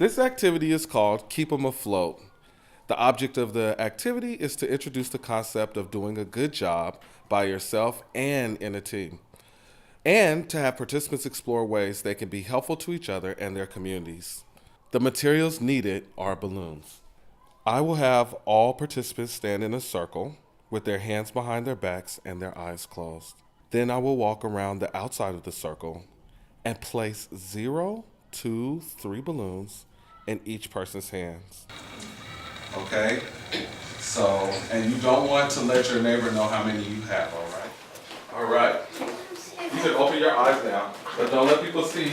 This activity is called Keep 'em Afloat. The object of the activity is to introduce the concept of doing a good job by yourself and in a team, and to have participants explore ways they can be helpful to each other and their communities. The materials needed are balloons. I will have all participants stand in a circle with their hands behind their backs and their eyes closed. Then I will walk around the outside of the circle and place 0, 2, 3 balloons in each person's hands. Okay? So, and you don't want to let your neighbor know how many you have, all right? All right. You can open your eyes now, but don't let people see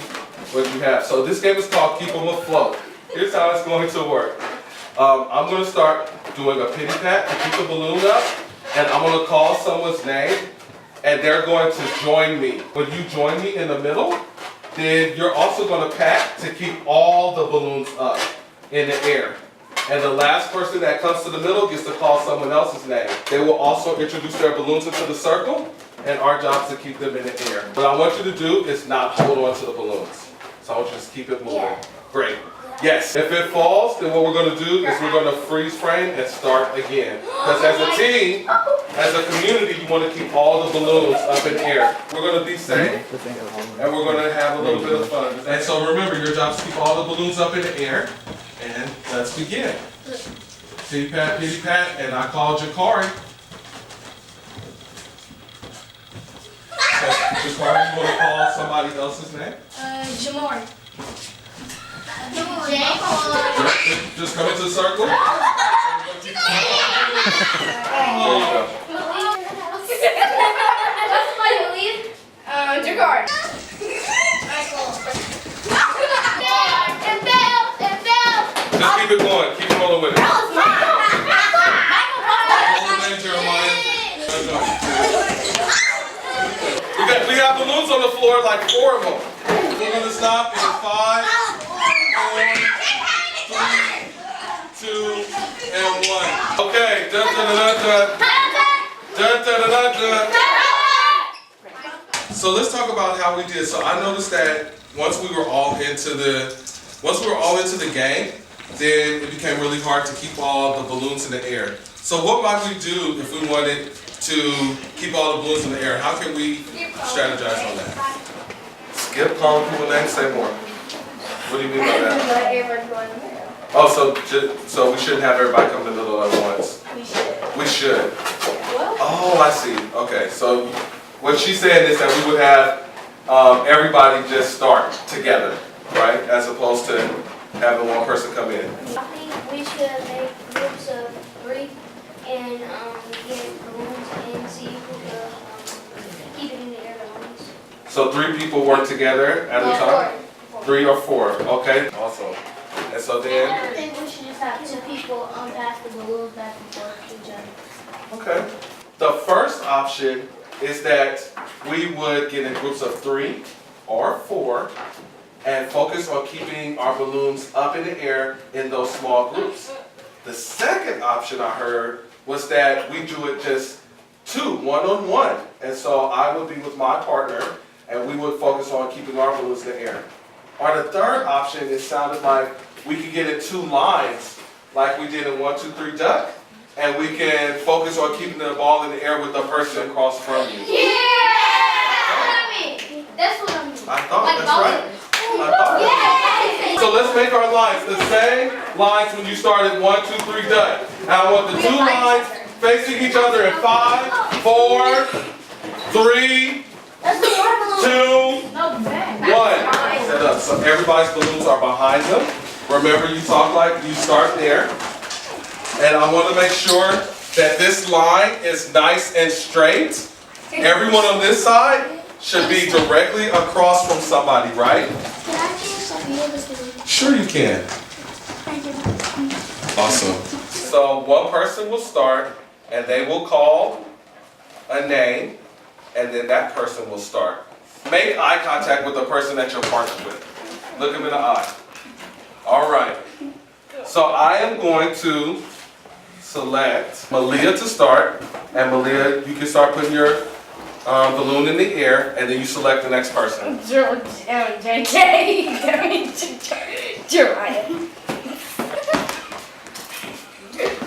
what you have. So this game is called Keep 'em Afloat. Here's how it's going to work. I'm going to start doing a pity pat to keep the balloon up, and I'm going to call someone's name, and they're going to join me. When you join me in the middle, then you're also going to pat to keep all the balloons up in the air. And the last person that comes to the middle gets to call someone else's name. They will also introduce their balloons into the circle, and our job is to keep them in the air. What I want you to do is not hold on to the balloons. So I want you to just keep it moving. Yeah. Great. Yes. If it falls, then what we're going to do is we're going to freeze frame and start again. Because as a team, as a community, you want to keep all the balloons up in the air. We're going to be safe, and we're going to have a little bit of fun. And so remember, your job is to keep all the balloons up in the air. And let's begin. Pity pat, and I call Jakari. So, Jakari, you want to call somebody else's name? Jamar. Just come into the circle. There you go. Jakar. Just keep it going. Keep rolling with it. We got balloons on the floor, like 4 of them. We're going to stop in 5, 4, 3, 2, and 1. Okay. Dun, dun, dun, dun, dun, dun, dun, dun. So let's talk about how we did. So I noticed that once we were all into the game, then it became really hard to keep all the balloons in the air. So what might we do if we wanted to keep all the balloons in the air? How can we strategize on that? Skip calling people names, say more. What do you mean by that? Oh, so we shouldn't have everybody come to the middle at once. We should. Oh, I see. Okay, so what she's saying is that we would have everybody just start together, right? As opposed to having one person come in. I think we should make groups of 3 and get balloons and see who can keep it in the air the longest. So 3 people work together at a time? 4. 3 or 4, okay, awesome. And so then? I think we should just have 2 people pass the balloons back and forth to each other. Okay. The first option is that we would get in groups of 3 or 4 and focus on keeping our balloons up in the air in those small groups. The second option I heard was that we do it just 2, one-on-one. And so I would be with my partner and we would focus on keeping our balloons in the air. Or the third option, it sounded like we could get in 2 lines like we did in 1, 2, 3 duck, and we can focus on keeping the ball in the air with the person across from you. Yeah! That's what I mean. I thought, that's right. So let's make our lines the same lines when you start at 1, 2, 3 duck. Now I want the 2 lines facing each other in 5, 4, 3, 2, 1. Set up. So everybody's balloons are behind them. Remember, you talk like you start there. And I want to make sure that this line is nice and straight. Everyone on this side should be directly across from somebody, right? Sure you can. Awesome. So one person will start and they will call a name and then that person will start. Make eye contact with the person that you're partnered with. Look them in the eye. All right. So I am going to select Malia to start. And Malia, you can start putting your balloon in the air, and then you select the next person. JJ. Jeremiah.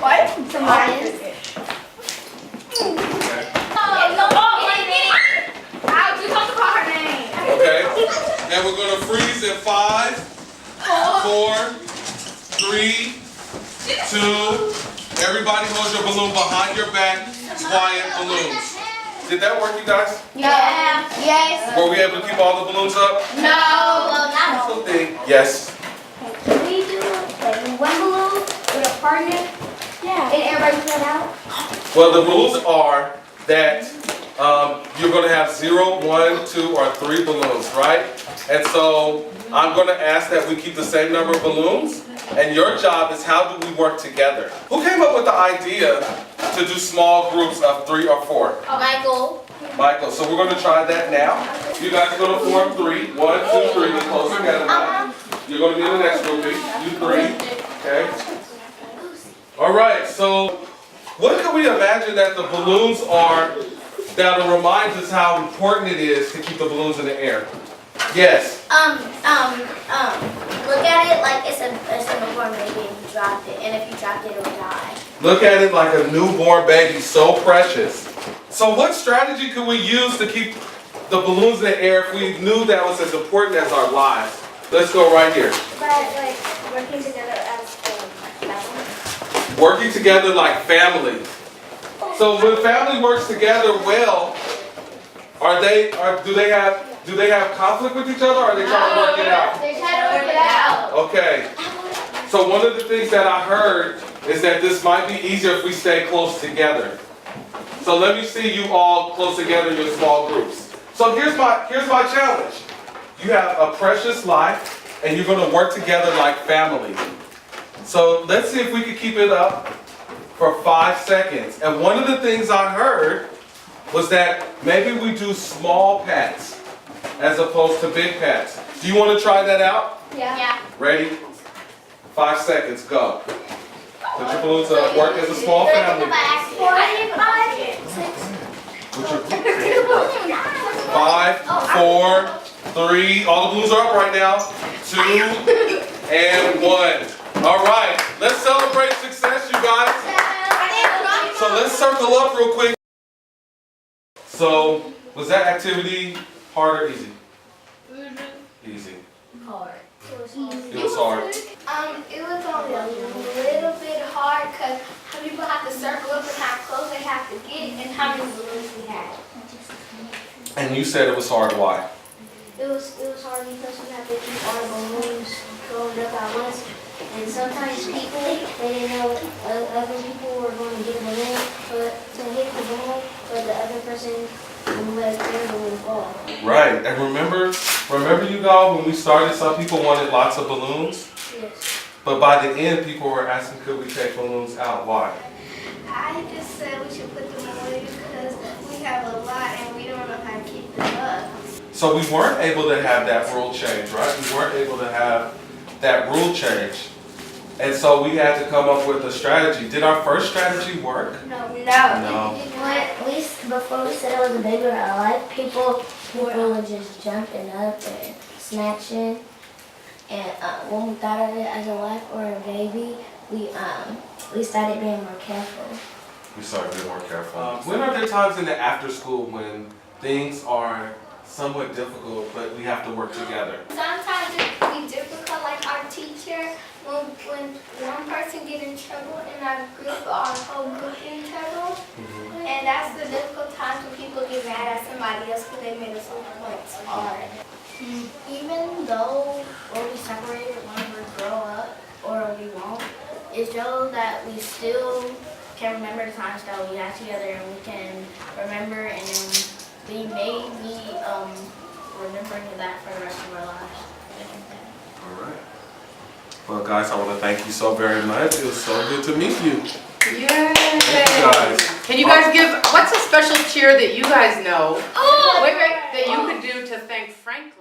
What? Jeremiah. Okay, and we're gonna freeze in 5, 4, 3, 2. Everybody hold your balloon behind your back. Quiet balloons. Did that work, you guys? Yeah. Yes. Were we able to keep all the balloons up? No. Well, not all. Yes. Can we do like one balloon with a partner? Yeah. And everybody put out? Well, the rules are that you're going to have 0, 1, 2, or 3 balloons, right? And so I'm going to ask that we keep the same number of balloons. And your job is, how do we work together? Who came up with the idea to do small groups of 3 or 4? Michael. Michael. So we're going to try that now. You guys are going to form 3. 1, 2, 3. Get close together now. You're going to be in the next grouping. You 3. Okay. All right. So what can we imagine that the balloons are that'll remind us how important it is to keep the balloons in the air? Yes. Look at it like it's a newborn baby and you dropped it, and if you dropped it, it would die. Look at it like a newborn baby, so precious. So what strategy could we use to keep the balloons in the air if we knew that was as important as our lives? Let's go right here. Like working together as family. Working together like family. So when family works together well, do they have conflict with each other, or are they trying to work it out? They're trying to work it out. Okay. So one of the things that I heard is that this might be easier if we stay close together. So let me see you all close together in your small groups. So here's my challenge. You have a precious life, and you're going to work together like family. So let's see if we can keep it up for 5 seconds. And one of the things I heard was that maybe we do small pats as opposed to big pats. Do you want to try that out? Yeah. Ready? 5 seconds, go. Put your balloons up, work as a small family. 5, 4, 3, all the balloons are up right now. 2, and 1. All right, let's celebrate success, you guys. So let's circle up real quick. So, was that activity hard or easy? Easy. Hard. It was hard. It was only a little bit hard because people have to circle up and how close they have to get and how many balloons we had. And you said it was hard, why? It was hard because we have to keep our balloons going up at once. And sometimes people, they didn't know other people were going to get a balloon to hit the balloon, but the other person would let their balloon fall. Right, and remember you guys, when we started, some people wanted lots of balloons, Yes. but by the end, people were asking, could we take balloons out? Why? I just said we should put them away because we have a lot and we don't know how to keep them up. So we weren't able to have that rule change, right? We weren't able to have that rule change. And so we had to come up with a strategy. Did our first strategy work? No. No. Before we said it was a big or alive, people were just jumping up and snatching. And when we thought of it as a life or a baby, we started being more careful. We started being more careful. When are there times in the after school when things are somewhat difficult, but we have to work together? Sometimes it can be difficult, like our teacher, when one person get in trouble in our group, our whole group get in trouble. And that's the difficult times when people get mad at somebody else because they made us look hard. Even though we'll be separated when we grow up, or we won't, it shows that we still can remember the times that we got together, and we can remember, and then we may be remembering that for the rest of our lives. All right. Well, guys, I want to thank you so very much. It was so good to meet you. Yay! Thank you guys. Can you guys give, what's a special cheer that you guys know? Wait, that you could do to thank Franklin?